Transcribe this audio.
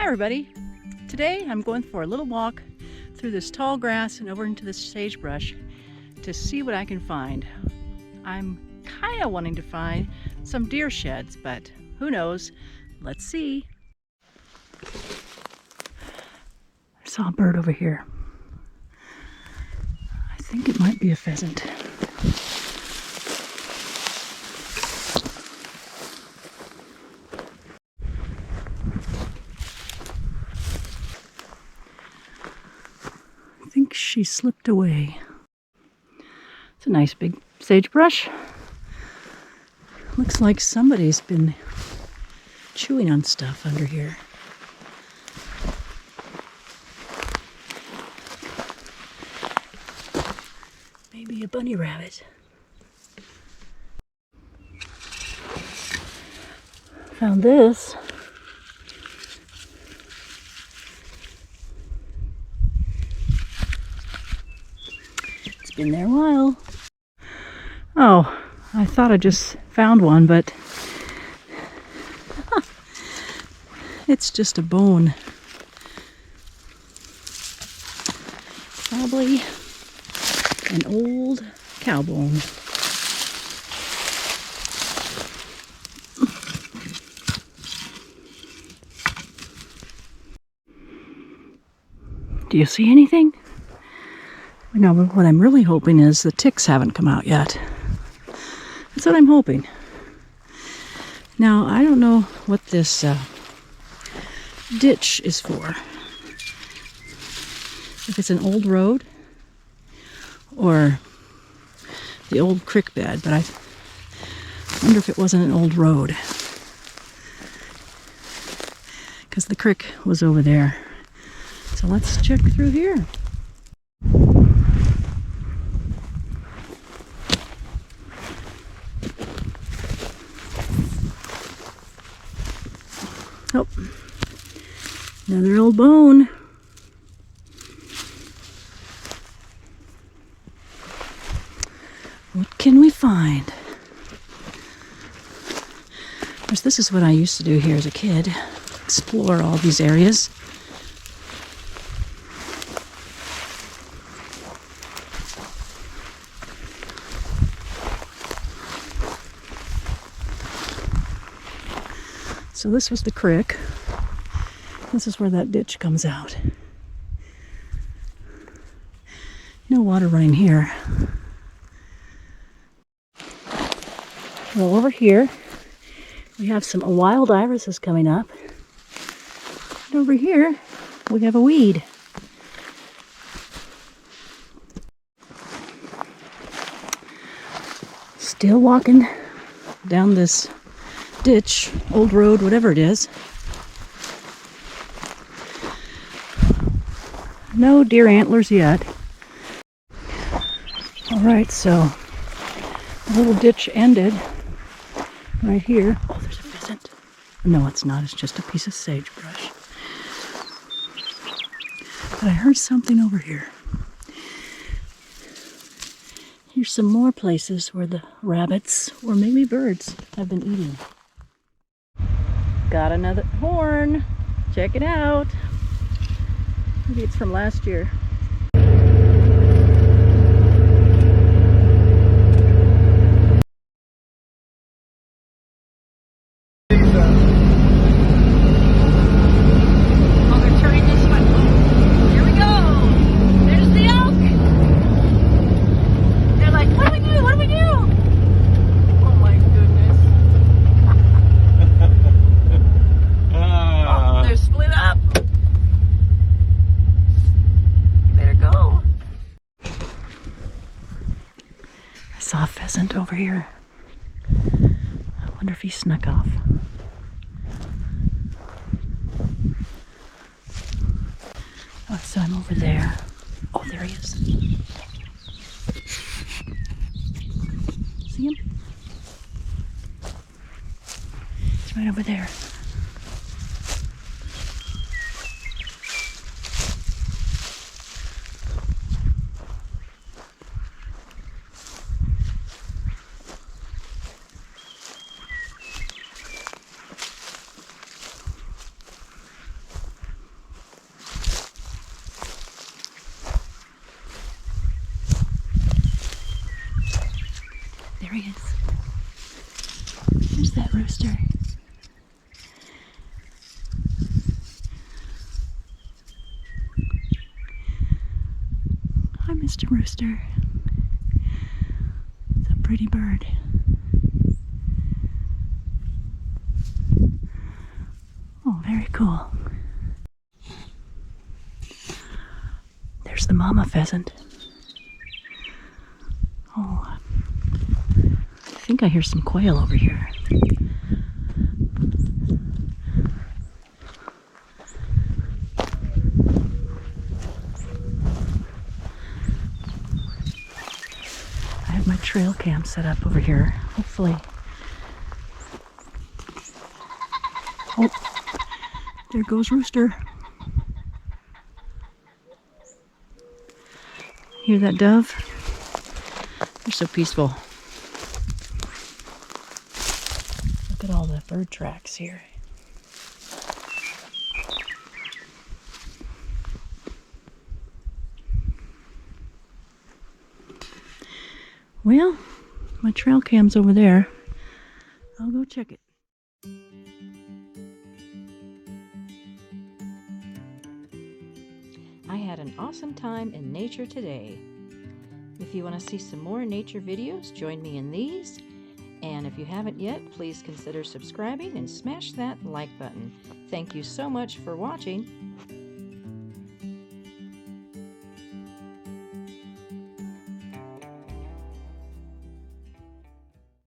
Hi everybody! Today I'm going for a little walk through this tall grass and over into this sagebrush to see what I can find. I'm kind of wanting to find some deer sheds, but who knows? Let's see. I saw a bird over here. I think it might be a pheasant. I think she slipped away. It's a nice big sagebrush. Looks like somebody's been chewing on stuff under here. Maybe a bunny rabbit. Found this. It's been there a while. Oh, I thought I just found one, but it's just a bone. Probably an old cow bone. Do you see anything? No, but what I'm really hoping is the ticks haven't come out yet. That's what I'm hoping. Now, I don't know what this ditch is for. If it's an old road or the old creek bed, but I wonder if it wasn't an old road, because the creek was over there. So let's check through here. Oh, another old bone. What can we find? Of course, this is what I used to do here as a kid. Explore all these areas. So this was the creek. This is where that ditch comes out. No water running here. Well, over here we have some wild irises coming up. And over here we have a weed. Still walking down this ditch, old road, whatever it is. No deer antlers yet. Alright, so the little ditch ended right here. Oh, there's a pheasant. No, it's not. It's just a piece of sagebrush. But I heard something over here. Here's some more places where the rabbits, or maybe birds, have been eating. Got another horn. Check it out. Maybe it's from last year. Saw a pheasant over here. I wonder if he snuck off. Oh, I saw him over there. Oh, there he is. See him? He's right over there. wants to rooster. It's a pretty bird. Oh, very cool. There's the mama pheasant. Oh, I think I hear some quail over here. I have my trail cam set up over here. Hopefully. Oh, there goes Rooster. Hear that dove? They're so peaceful. Look at all the bird tracks here. Well, my trail cam's over there. I'll go check it. I had an awesome time in nature today. If you want to see some more nature videos, join me in these. And if you haven't yet, please consider subscribing and smash that like button. Thank you so much for watching.